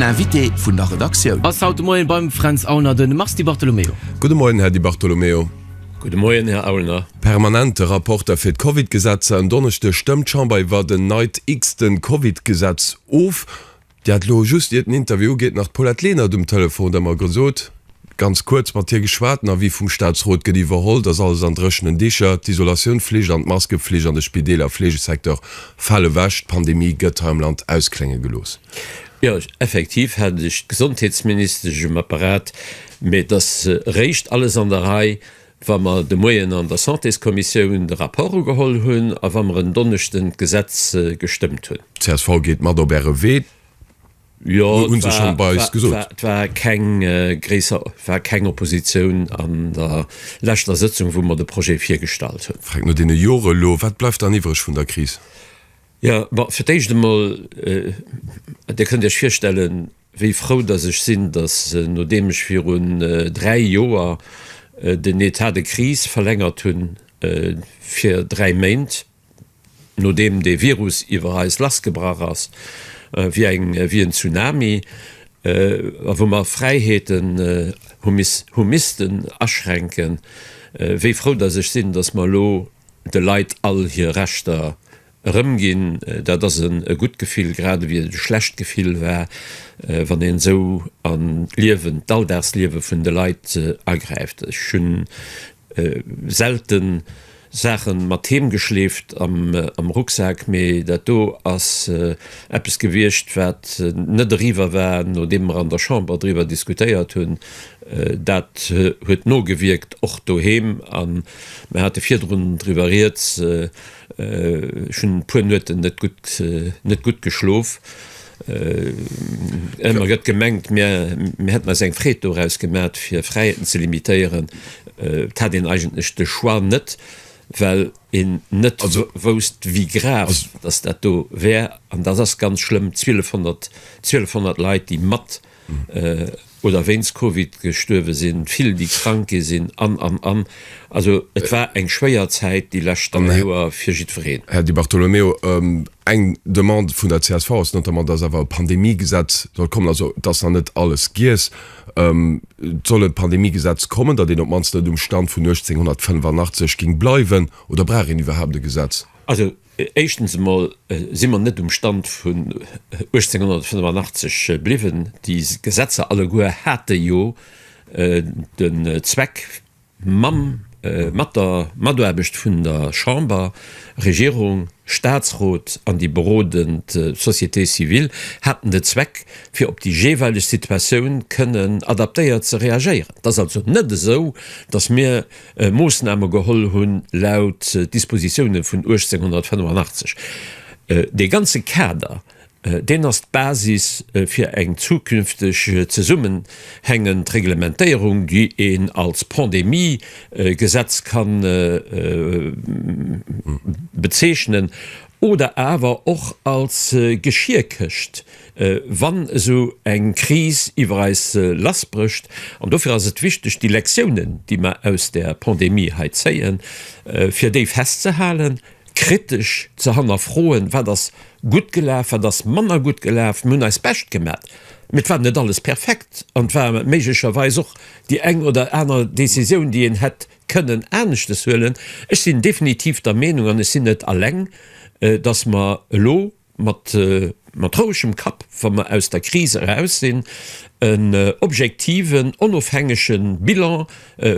Invité vun der Redaktion. Was haut moiien beim Franz Auner den Max Di Bartolomeo. Guten Morgen, Herr Di Bartolomeo. Guten Morgen, Herr Aulner. Permanente Rapporter fir COVID-Gesetze an donnerchte stimmt schon bei war den neid x-ten COVID-Gesetz of. Die hat lo just ein Interview geht nach Pauletlehner dem Telefon der mal gesot. Ganz kurz mat hier geschwartner wie vum Staatsrot gedieverholt, dass alles an dreschen Dicher, Isolationpflege an Maskepflege an de Spideler Pflegesektor falle wäscht, Pandemie Göttheimland ausklänge gelos. Ja, effektiv hat sich Gesundheitsministerischem Apparat mit das recht alles an der Reihe, wann man de Moien an der Santékommission de rapport geholl hunn, a wann man donnechten Gesetz gestimmt hunn. CSV geht mat dobere we. Ja, war kein Opposition an der letzter Sitzung, wo man de Projekt 4 gestaltet. Frag nur den Jore lo, wat bleibt da niwrech vun der Krise? Ja, für mal der könnt ihr feststellen, wie froh dass ich sinn, dass nur dem ich für 3 Joer den Etat de Krise verlängert hun für 3 Monate, nur dem der Virus iwwer Last gebracht hast. Wie ein Tsunami, wo man Freiheiten Humisten erschränken, wie froh dass ich sinn, dass man lo de Leid all hier rechter rumgehen, da das ein gut Gefühl gerade wie schlecht Gefühl war, wann den so an Leben Alltagsleben von der Leid ergreift. Schon selten Sachen mat Themen geschläft am Rucksack me dat do as Apps gewircht wat net river werden oder dem an der Chamber drüber diskutiert hun dat huet no gewirkt och do an man hatte 4 Runden driveriert schon net gut geschlof. Man gött gemengt het man seg Fredo rausgemerkt fir Freiheiten ze limitieren hat den eigentlich de Schwar net. Weil in net wost wie graf dass dat do wär an das ganz schlimm 1200 Leute die matt oder wenns COVID gestorben sind, viel die kranke sind an also et war eng schwer Zeit die lacht für Herr Di Bartolomeo eng demand vun der CSV man das aber Pandemiegesetz soll kommen, also das an net alles gies solle Pandemiegesetz kommen, da den op manster dem Stand von 1985 ging bleiwen oder bre überhaupt Gesetz. Also erstens mal sind man net Stand von 1885 blieben die Gesetze alle go hatte jo den Zweck Maderbecht vun der Chamber, Regierung, Staatsrot an die berodend Société civil hatten den Zweck fir op die jeweilige Situation können adaptiert zu reagieren. Das also net so, dass mir Moosnahme geholl hun laut Dispositionen von 1885. De ganze Kader, den als Basis für eng zukünftig zu summen hängend Reglementierung, die ihn als Pandemie Gesetz kann bezeichnen oder aber auch als Geschirrköcht, wann so eng Krise iwweis Last bricht. Und dafür ist es wichtig, die Lektionen, die man aus der Pandemie zeien, für die festzuhalten, kritisch zu hinterfragen, war das gut gelaufen, das Mann gut gelaufen, man als best gemerkt. Mit war nicht alles perfekt und war möglicherweise auch die eng oder einer Decision, die ihn hat können ernstes hören. Ich bin definitiv der Meinung, und es sind nicht allein, dass man lo mit trauischem Kap, wenn wir aus der Krise raus sind, einen objektiven, unabhängigen Bilan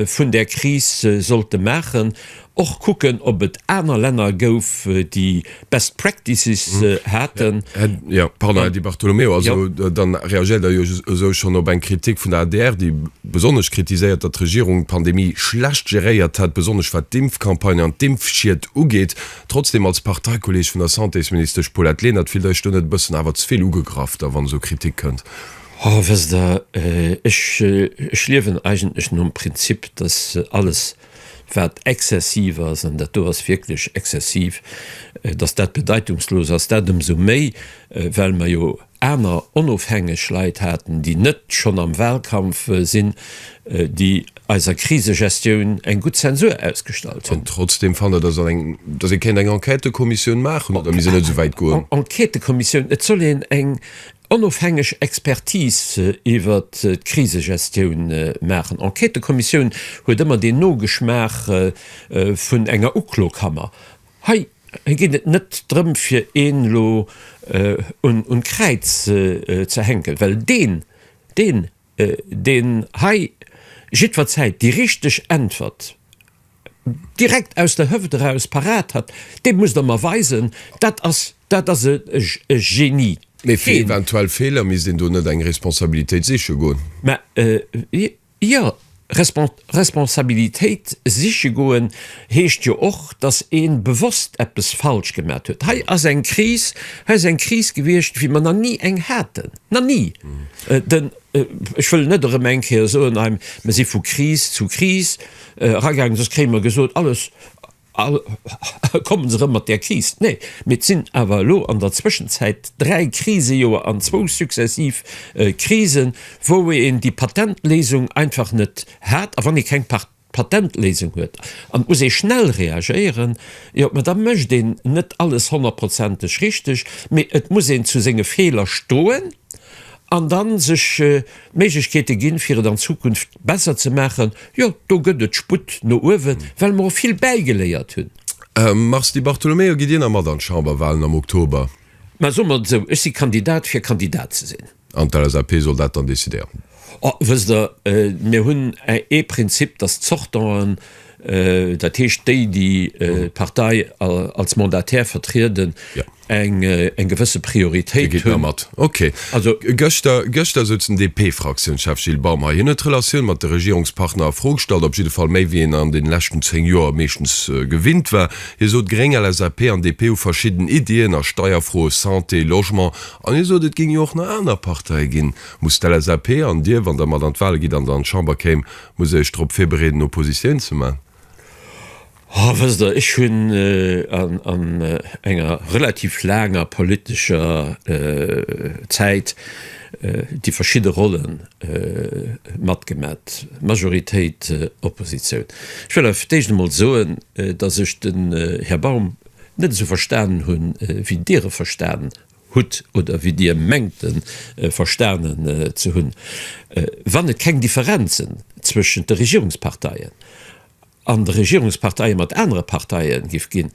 von der Krise sollte machen, auch gucken, ob es einer Länder gouf, die Best Practices hatten. Ja, pardon, die Bartolomeo, also ja. Dann reagiert er so schon auf eine Kritik von der ADR, die besonders kritisiert, dass die Regierung Pandemie schlecht geriert hat, besonders was die Impfkampagne und Impfschied angeht. Trotzdem als Parteikolleg von der Santéminister Pauletlehner hat vielleicht nicht ein bisschen aber zu viel ugekraft, da wann so Kritik könnt. Oh, was da, ich lebe eigentlich nur im Prinzip, dass alles wird exzessiver sind, dat was wirklich exzessiv, dass dat bedeutungslos ist, dat so méi, weil man jo einer unabhängig Leid hatten, die net schon am Wahlkampf sind, die als Krisegestion ein gut Zensur ausgestaltet. Und trotzdem fand er, dass ich keine Enquetekommission machen oder wir sind nicht so weit gut. Enquetekommission, es soll eng onofhängig Expertise iwwer Krisegestion machen. Enquetekommission huet immer den Nogeschmach vun enger Uklokammer. Hei geht net drum fir enlo und Kreiz ze henkel, weil den Hai jitwer Zeit die richtig Antwort direkt aus der Höfe heraus parat hat, dem muss man weisen, dat Genie. Eventuell Fehler mis sind du net eng Responsabilitéit sich go. Ja. Responsabilitéit sich goen heescht jo och, dats een bewusst Appppes falsch gemerk huet. Hei as eng Kris gewichtcht, wie man na nie eng hätten. Na nie. Ich will net Menke so me si vu Kris zu Kris ragang das Krämer gesot alles kommen sie immer der Krise. Nee, mit sind aber lo an der Zwischenzeit 3 Krisejoer an 2 sukzessiv Krisen, wo wir in die Patentlesung einfach nicht hat, aber wann ich kein Patentlesung hört. Und muss ich schnell reagieren, ja, man da möchte den nicht alles 100% richtig, es muss ihn zu seine Fehler stohlen, an dann sech Meiglichkete ginn fir an Zukunft besser ze machen, ja do gëtt et Sput no Uwen, well man viel beigeleiert hunn. Machst die Bartolomeo Gidin am mat an Chamberwahlen am Oktober? Ma sommer so is die Kandidat fir Kandidat ze sinn. An der AP soll dat an desideieren. mir hunn Prinzip das Zochteren dat Techt die Partei als Mandatär vertreten ja. eng gewisse Priorität mat. Okay. Also Göster sitzen DP-Fraktionschef Baumer hin Relation mat der Regierungspartner Frogstalt op jeden Fall méi wie an den letzten 10 Jahren meschens gewinnt war. Hier so geringer als AP an DP verschieden Ideen nach steuerfrohe Santé, Logement an so dat ging auch nach einer Partei gin. Muss der AP an dir, wann der mat an Wahl geht an der Chamber käm, muss ich trop febereden Opposition zu machen. Ich hun an enger relativ langer politischer Zeit die verschiedene Rollen mat gemerk, Majorität Opposition. Ich will auf mal so, dass ich den Herr Baum net so verstanden hun wie dere verstanden hut oder wie dir mengten versternen zu hunn. Wann kein Differenzen zwischen der Regierungsparteien an der Regierungspartei mat andere Parteien gif gin,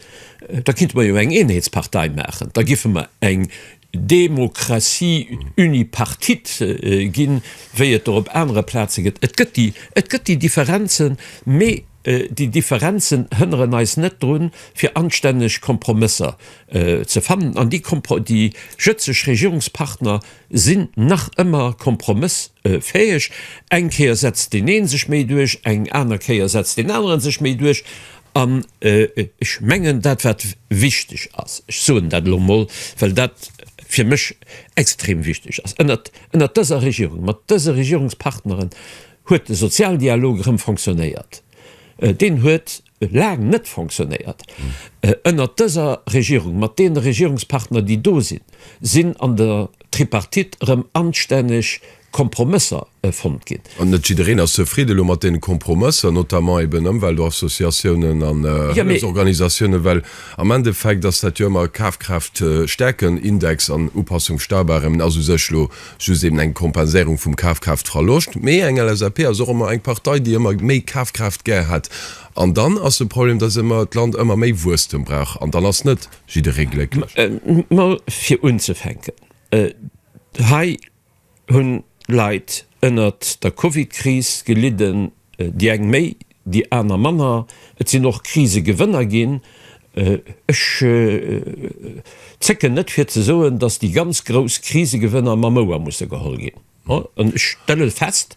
da kind man jo eng Einheitspartei machen. Da gife man eng Demokratie unipartit gin, wéiet op andere Plätze get. Et gëtt die Differenzen méi die Differenzen hënneren neis net runn fir anständig Kompromisse ze fannen. An die schëtzech Regierungspartner sind nach immer kompromissfähig. Engkeer setzt den een sich méi durch, eng anerkeier setzt den anderen sich méi durch. Ich mengen dat wat wichtig ass. Ich so dat Lomoll, weil dat fir misch extrem wichtig ass. Ennner dieser Regierung, mat dieser Regierungspartnerin huet de Sozialdialog funktioniert. Den huet lagen net funktioniert. Ennner dieser Regierung, mat den Regierungspartner, die do sind an der Tripartit anständig Kompromisse fand gin. An zufrieden mat den Kompromisse notamment eben, weil du Assoziationen an Organisationen, weil am Endeffekt dass dat Jommer Kafkraft stärken Index an Upassungsstabarem also sechlo eng Kompensierung vum Kafkraft verlocht. Mei engel SAP immer eng Partei, die immer méi Kafkraft ge hat. An dann as de Problem, dass immer d Land immer méi Wursten brach. An dann ass net Regel. Mal fir unzufänken. Hunn Leiit ënnert der COVID-Kris geliden die eng méi die aner Manner et sie noch Krisegewënner gin. Ech zecken net fir ze soen, dats die ganz gros Krisegewënner ma Mauer musssse geholl gin. Ich stelle fest,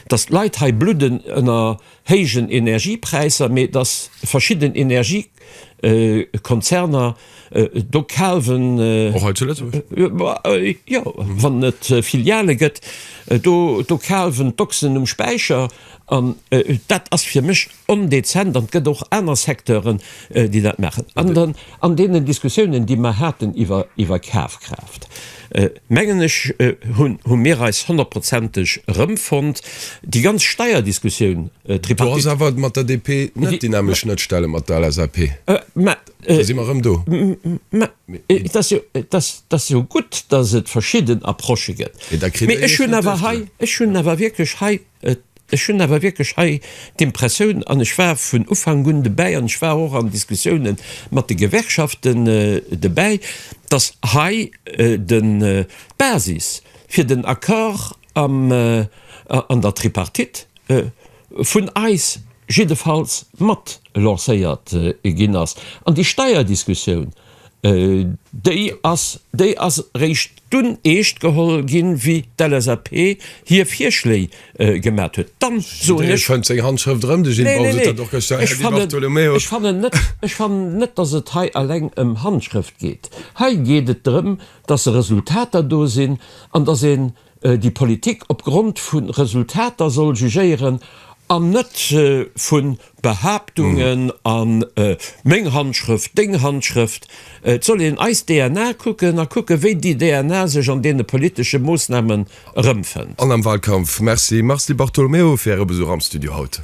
dass Leiit ha bluden ënner hegen Energiepreiser méi das verschieden Energiekonzerner do kalven wann net Filiale gëtt do kalven Doxen Speicher an dat ass fir misch ondezent an gët doch einer Sektoren die dat machen. An denen Diskussionen, die man hatten iwwer Kafkraft. Mengenisch hun mehr als 100%ig Rëmfond die ganz Steierdiskussion mat der DP net dynamisch net stelle mat der SAP immer do das so gut dass het verschieden Approche gibt schon aber wirklich d'Impressioun an schwer vun Ufang dabei an schwer auch an Diskussionen mat die Gewerkschaften dabei dass den Basis für den Akkor an der Tripartit vun Eis jedefalls mat lacéiert ginnners an die Steierdiskussion déi as recht dun echt geholl ginn wie der SAP hier Vierschlei gemerk huet. Dann so Handschrift ich fan net dat het hei allng Handschrift geht. Hei gehtt drin, dat se Resultater do sinn an der se die Politik opgrund vun Resultater soll jugéieren an net vun Behauptungen an Menghandschrift, Dinghandschrift soll den Eis DNA gucken wie die DNA sech an de politische Moosnahmen rëmpfen. An am Wahlkampf Merci die Bartolomeo faire Besuch am Studio haut.